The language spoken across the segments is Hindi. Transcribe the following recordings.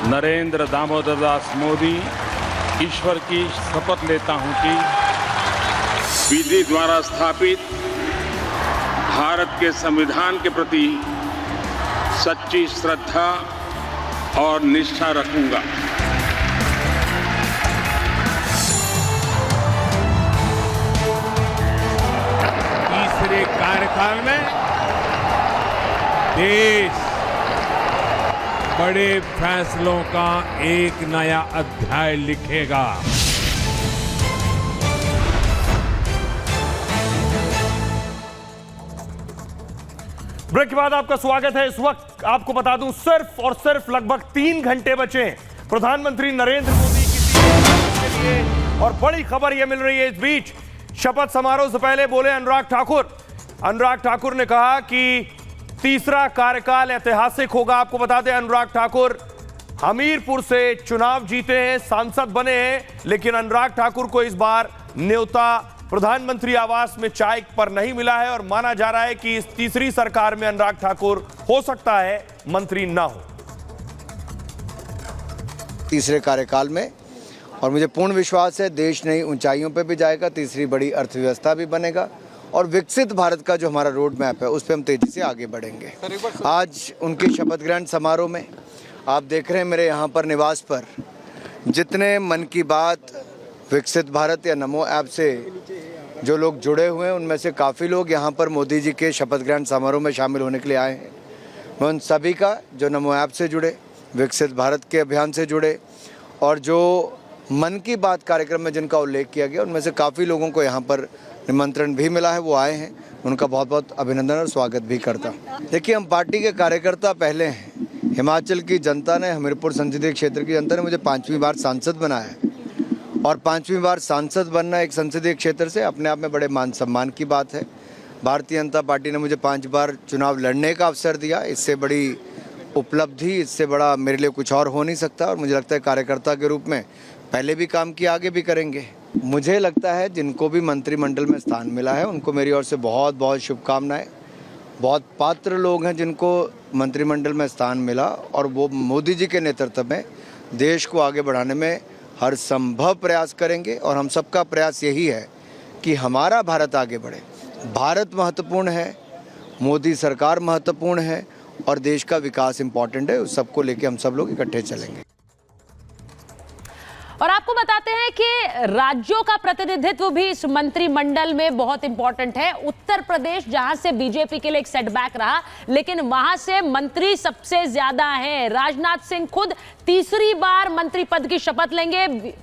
नरेंद्र दामोदर दास मोदी ईश्वर की शपथ लेता हूं कि विधि द्वारा स्थापित भारत के संविधान के प्रति सच्ची श्रद्धा और निष्ठा रखूंगा। तीसरे कार्यकाल में देश बड़े फैसलों का एक नया अध्याय लिखेगा। ब्रेक के बाद आपका स्वागत है। इस वक्त आपको बता दूं सिर्फ और सिर्फ लगभग 3 घंटे बचे हैं प्रधानमंत्री नरेंद्र मोदी की के लिए, और बड़ी खबर यह मिल रही है इस बीच शपथ समारोह से पहले बोले अनुराग ठाकुर ने कहा कि तीसरा कार्यकाल ऐतिहासिक होगा। आपको बता दें अनुराग ठाकुर हमीरपुर से चुनाव जीते हैं, सांसद बने हैं, लेकिन अनुराग ठाकुर को इस बार न्योता प्रधानमंत्री आवास में चाय पर नहीं मिला है और माना जा रहा है कि इस तीसरी सरकार में अनुराग ठाकुर हो सकता है मंत्री ना हो तीसरे कार्यकाल में। और मुझे पूर्ण विश्वास है देश नई ऊंचाइयों पे भी जाएगा, तीसरी बड़ी अर्थव्यवस्था भी बनेगा और विकसित भारत का जो हमारा रोड मैप है उस पर हम तेजी से आगे बढ़ेंगे। आज उनके शपथ ग्रहण समारोह में आप देख रहे हैं मेरे यहाँ पर निवास पर जितने मन की बात, विकसित भारत या नमो ऐप से जो लोग जुड़े हुए हैं उनमें से काफ़ी लोग यहाँ पर मोदी जी के शपथ ग्रहण समारोह में शामिल होने के लिए आए हैं। मैं उन सभी का जो नमो ऐप से जुड़े, विकसित भारत के अभियान से जुड़े और जो मन की बात कार्यक्रम में जिनका उल्लेख किया गया उनमें से काफ़ी लोगों को यहाँ पर निमंत्रण भी मिला है, वो आए हैं, उनका बहुत बहुत अभिनंदन और स्वागत भी करता हूँ। देखिए हम पार्टी के कार्यकर्ता पहले हैं। हिमाचल की जनता ने, हमीरपुर संसदीय क्षेत्र की जनता ने मुझे 5वीं बार सांसद बनाया है और 5वीं बार सांसद बनना एक संसदीय क्षेत्र से अपने आप में बड़े मान सम्मान की बात है। भारतीय जनता पार्टी ने मुझे 5 बार चुनाव लड़ने का अवसर दिया, इससे बड़ी उपलब्धि, इससे बड़ा मेरे लिए कुछ और हो नहीं सकता और मुझे लगता है कार्यकर्ता के रूप में पहले भी काम किया, आगे भी करेंगे। मुझे लगता है जिनको भी मंत्रिमंडल में स्थान मिला है उनको मेरी ओर से बहुत बहुत शुभकामनाएं। बहुत पात्र लोग हैं जिनको मंत्रिमंडल में स्थान मिला और वो मोदी जी के नेतृत्व में देश को आगे बढ़ाने में हर संभव प्रयास करेंगे और हम सबका प्रयास यही है कि हमारा भारत आगे बढ़े। भारत महत्वपूर्ण है, मोदी सरकार महत्वपूर्ण है और देश का विकास इम्पॉर्टेंट है। उस सबको लेके हम सब लोग इकट्ठे चलेंगे। और आपको बताते हैं कि राज्यों का प्रतिनिधित्व भी इस मंत्रिमंडल में बहुत इंपॉर्टेंट है। उत्तर प्रदेश जहां से बीजेपी के लिए एक सेटबैक रहा, लेकिन वहां से मंत्री सबसे ज्यादा हैं। राजनाथ सिंह खुद तीसरी बार मंत्री पद की शपथ लेंगे,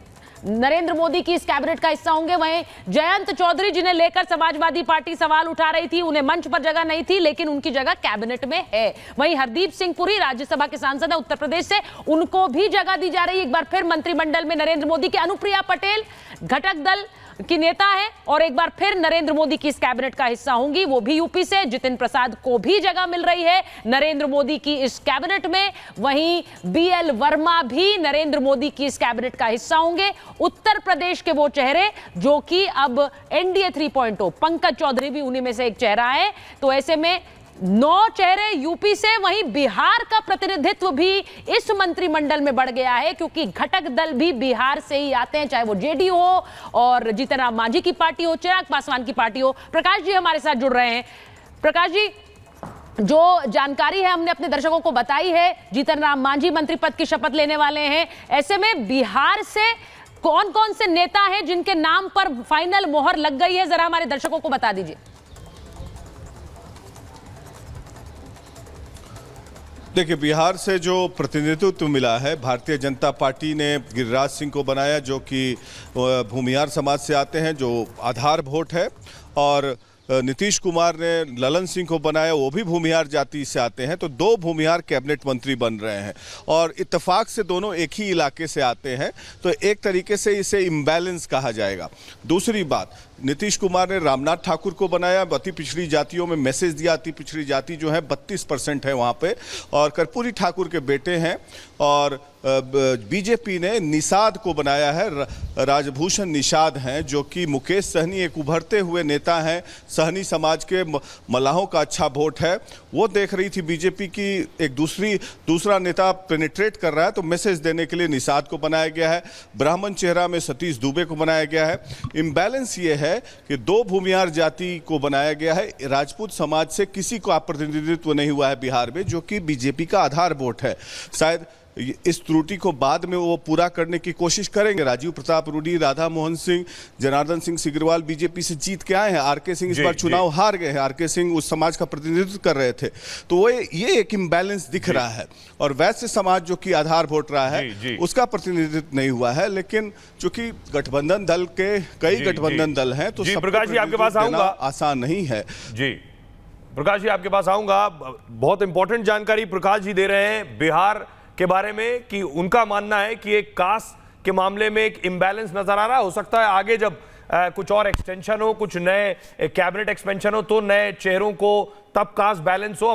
नरेंद्र मोदी की इस कैबिनेट का हिस्सा होंगे। वहीं जयंत चौधरी जिन्हें लेकर समाजवादी पार्टी सवाल उठा रही थी, उन्हें मंच पर जगह नहीं थी, लेकिन उनकी जगह कैबिनेट में है। वहीं हरदीप सिंह पुरी राज्यसभा के सांसद हैं उत्तर प्रदेश से, उनको भी जगह दी जा रही है। एक बार फिर मंत्रिमंडल में नरेंद्र मोदी की अनुप्रिया पटेल घटक दल की नेता है और एक बार फिर नरेंद्र मोदी की इस कैबिनेट का हिस्सा होंगी, वो भी यूपी से। जितिन प्रसाद को भी जगह मिल रही है नरेंद्र मोदी की इस कैबिनेट में। वहीं बीएल वर्मा भी नरेंद्र मोदी की इस कैबिनेट का हिस्सा होंगे। उत्तर प्रदेश के वो चेहरे जो कि अब एनडीए 3.0, पंकज चौधरी भी उन्हीं में से एक चेहरा है। तो ऐसे में 9 चेहरे यूपी से। वहीं बिहार का प्रतिनिधित्व भी इस मंत्रिमंडल में बढ़ गया है क्योंकि घटक दल भी बिहार से ही आते हैं, चाहे वो जेडीयू हो और जीतन राम मांझी की पार्टी हो, चिराग पासवान की पार्टी हो। प्रकाश जी हमारे साथ जुड़ रहे हैं। प्रकाश जी, जो जानकारी है हमने अपने दर्शकों को बताई है, जीतन राम मांझी मंत्री पद की शपथ लेने वाले हैं। ऐसे में बिहार से कौन कौन से नेता हैं जिनके नाम पर फाइनल मोहर लग गई है, जरा हमारे दर्शकों को बता दीजिए। देखिए, बिहार से जो प्रतिनिधित्व मिला है, भारतीय जनता पार्टी ने गिरिराज सिंह को बनाया जो कि भूमिहार समाज से आते हैं, जो आधार वोट है, और नीतीश कुमार ने ललन सिंह को बनाया, वो भी भूमिहार जाति से आते हैं। तो 2 भूमिहार कैबिनेट मंत्री बन रहे हैं और इत्तेफाक से दोनों एक ही इलाके से आते हैं, तो एक तरीके से इसे इम्बैलेंस कहा जाएगा। दूसरी बात, नीतीश कुमार ने रामनाथ ठाकुर को बनाया, अति पिछड़ी जातियों में मैसेज दिया, अति पिछड़ी जाति जो है 32% है वहाँ पे, और कर्पूरी ठाकुर के बेटे हैं। और बीजेपी ने निषाद को बनाया है, राजभूषण निषाद हैं, जो कि मुकेश सहनी एक उभरते हुए नेता हैं, सहनी समाज के मलाहों का अच्छा वोट है। वो देख रही थी बीजेपी की एक दूसरा नेता पेनिट्रेट कर रहा है, तो मैसेज देने के लिए निषाद को बनाया गया है। ब्राह्मण चेहरा में सतीश दुबे को बनाया गया है। इम्बैलेंस ये है कि 2 भूमिहार जाति को बनाया गया है, राजपूत समाज से किसी का प्रतिनिधित्व नहीं हुआ है बिहार में, जो कि बीजेपी का आधार वोट है। शायद इस त्रुटि को बाद में वो पूरा करने की कोशिश करेंगे। राजीव प्रताप रूडी, राधा मोहन सिंह, जनार्दन सिंह सिग्रीवाल बीजेपी से जीत के आए हैं। आरके सिंह इस बार चुनाव हार गए हैं। आरके सिंह उस समाज का प्रतिनिधित्व कर रहे थे, तो वो ये एक इम्बैलेंस दिख रहा है। और वैश्य समाज जो कि आधार वोट रहा है, उसका प्रतिनिधित्व नहीं हुआ है। लेकिन चूंकि गठबंधन दल के कई गठबंधन दल हैं, तो प्रकाश जी आपके पास आऊंगा, आसान नहीं है। जी प्रकाश जी आपके पास आऊंगा। बहुत इंपॉर्टेंट जानकारी प्रकाश जी दे रहे हैं बिहार के बारे में, कि उनका मानना है कि एक कास्ट के मामले में एक इम्बैलेंस नजर आ रहा है। हो सकता है आगे जब कुछ और एक्सटेंशन हो, कुछ नए कैबिनेट एक्सपेंशन हो, तो नए चेहरों को तब कास्ट बैलेंस हो।